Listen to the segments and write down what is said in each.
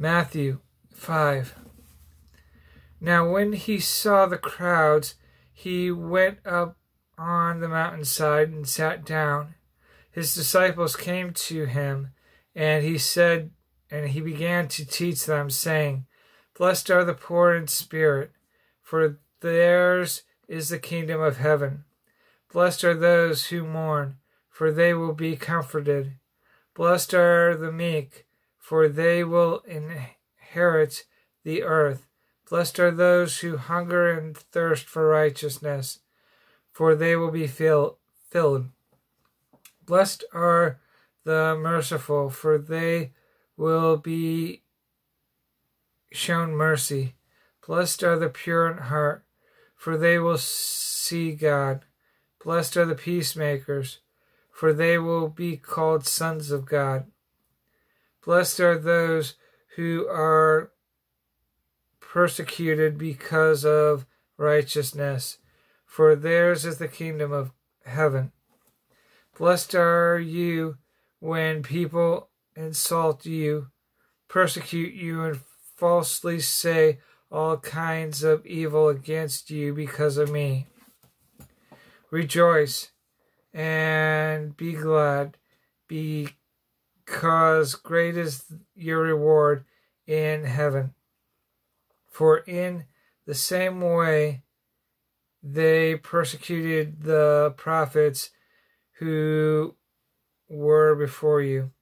Matthew 5. Now when he saw the crowds, he went up on the mountainside and sat down. His disciples came to him, and he began to teach them, saying, Blessed are the poor in spirit, for theirs is the kingdom of heaven. Blessed are those who mourn, for they will be comforted. Blessed are the meek, for they will inherit the earth. Blessed are those who hunger and thirst for righteousness, for they will be filled. Blessed are the merciful, for they will be shown mercy. Blessed are the pure in heart, for they will see God. Blessed are the peacemakers, for they will be called sons of God. Blessed are those who are persecuted because of righteousness, for theirs is the kingdom of heaven. Blessed are you when people insult you, persecute you, and falsely say all kinds of evil against you because of me. Rejoice and be glad, because great is your reward in heaven. For in the same way they persecuted the prophets who were before you.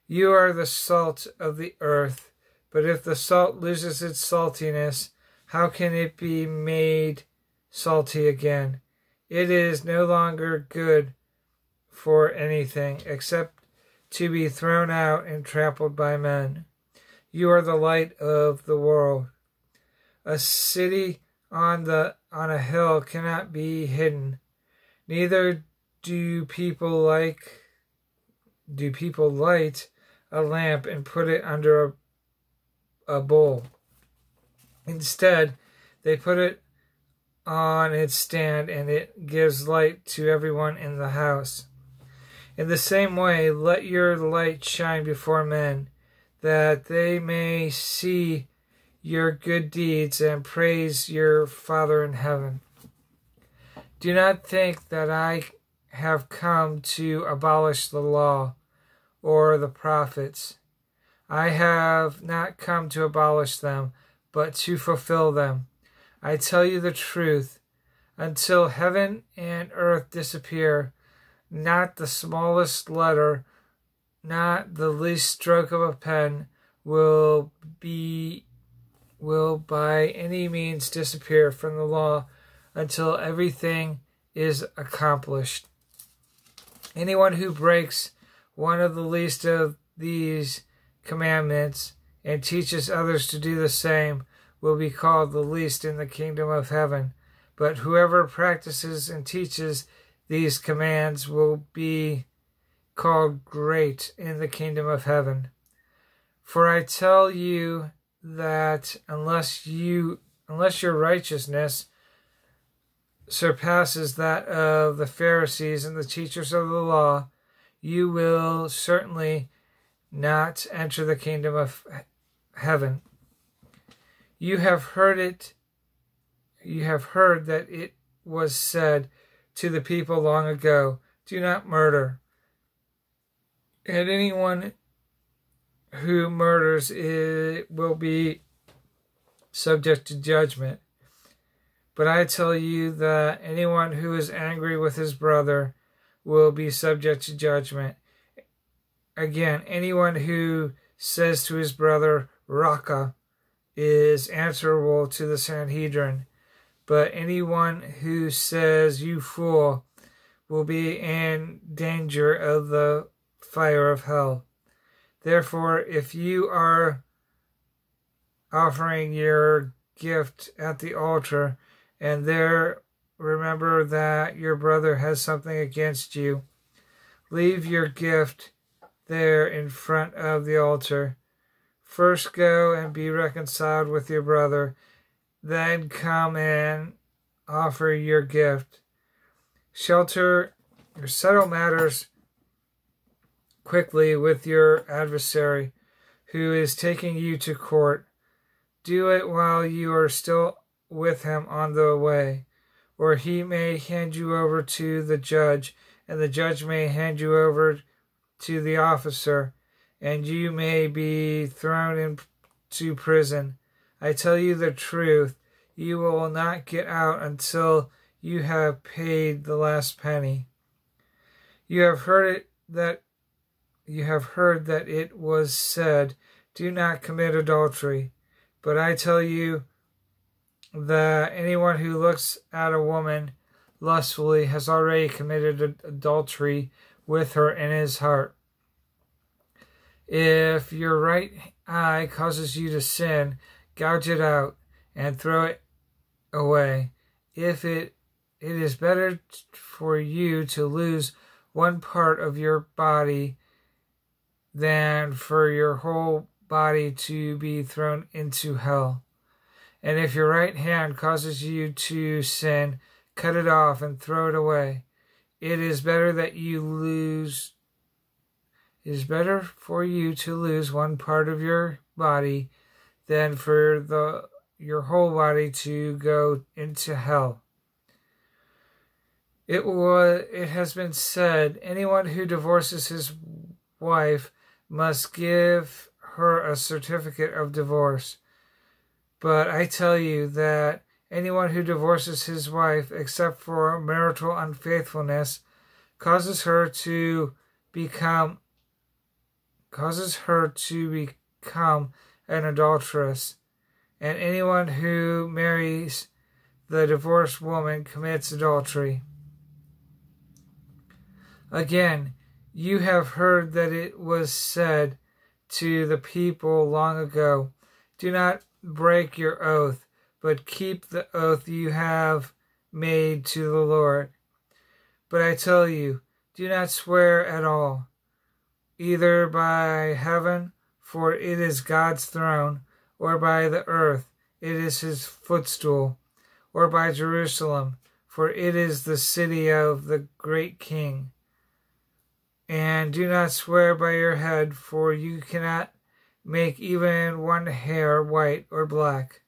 You are the salt of the earth, but if the salt loses its saltiness, how can it be made salty again? It is no longer good for anything except to be thrown out and trampled by men. You are the light of the world. A city on a hill cannot be hidden. Neither do people light a lamp and put it under a bowl. Instead, they put it on its stand, and it gives light to everyone in the house. In the same way, let your light shine before men, that they may see your good deeds and praise your Father in heaven. Do not think that I have come to abolish the law or the prophets. I have not come to abolish them, but to fulfill them. I tell you the truth, until heaven and earth disappear, not the smallest letter, not the least stroke of a pen will by any means disappear from the law until everything is accomplished. Anyone who breaks one of the least of these commandments and teaches others to do the same will be called the least in the kingdom of heaven. But whoever practices and teaches these commands will be called great in the kingdom of heaven. For I tell you that unless your righteousness surpasses that of the Pharisees and the teachers of the law, you will certainly not enter the kingdom of heaven. You have heard that it was said to the people long ago, do not murder. And anyone who murders will be subject to judgment. But I tell you that anyone who is angry with his brother will be subject to judgment. Again, anyone who says to his brother, Raka, is answerable to the Sanhedrin. But anyone who says, you fool, will be in danger of the fire of hell. Therefore, if you are offering your gift at the altar, and there remember that your brother has something against you, leave your gift there in front of the altar. First go and be reconciled with your brother, then come and offer your gift. Settle matters quickly with your adversary. who is taking you to court. Do it while you are still with him on the way, or he may hand you over to the judge, and the judge may hand you over to the officer, and you may be thrown into prison. I tell you the truth, you will not get out until you have paid the last penny. You have heard that it was said, do not commit adultery. But I tell you that anyone who looks at a woman lustfully has already committed adultery with her in his heart. If your right eye causes you to sin, gouge it out and throw it away. If it is better for you to lose one part of your body than for your whole body to be thrown into hell. And if your right hand causes you to sin, cut it off and throw it away. It is better for you to lose one part of your body than for your whole body to go into hell. It has been said, anyone who divorces his wife must give her a certificate of divorce. But I tell you that anyone who divorces his wife except for marital unfaithfulness causes her to become an adulteress. And anyone who marries the divorced woman commits adultery. Again, you have heard that it was said to the people long ago, do not break your oath, but keep the oath you have made to the Lord. But I tell you, do not swear at all, either by heaven, for it is God's throne, or by the earth, it is his footstool, or by Jerusalem, for it is the city of the great King. And do not swear by your head, for you cannot make even one hair white or black.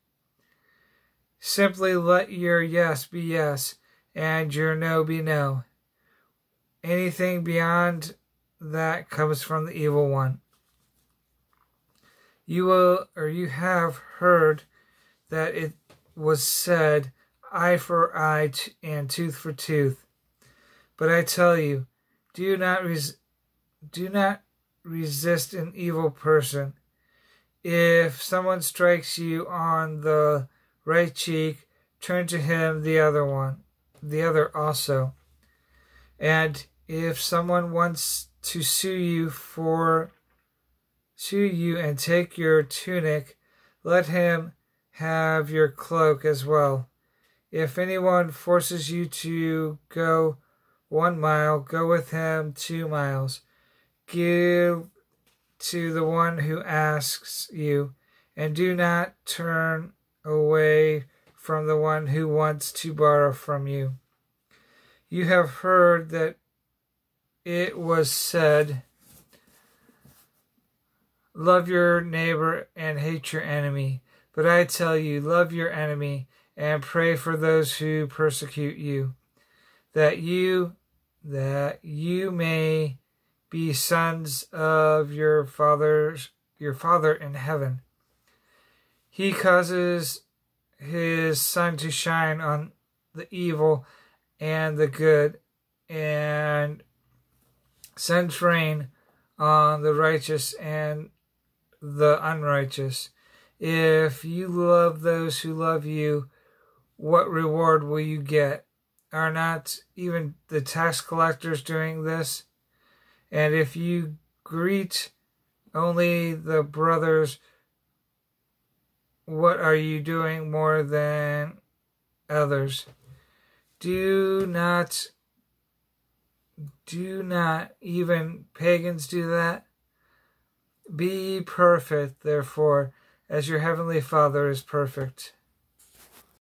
Simply let your yes be yes, and your no be no. Anything beyond that comes from the evil one. You have heard that it was said, eye for eye and tooth for tooth. But I tell you, do not resist an evil person. If someone strikes you on the right cheek, turn to him the other also. And if someone wants to sue you and take your tunic, let him have your cloak as well. If anyone forces you to go 1 mile, go with him 2 miles. Give to the one who asks you, and do not turn away from the one who wants to borrow from you. You have heard that it was said, love your neighbor and hate your enemy. But I tell you, love your enemy and pray for those who persecute you, that you may be sons of your Father in heaven. He causes his sun to shine on the evil and the good, and sends rain on the righteous and the unrighteous. If you love those who love you, what reward will you get? Are not even the tax collectors doing this? And if you greet only the brothers, what are you doing more than others? Do not even pagans do that? Be perfect, therefore, as your heavenly Father is perfect.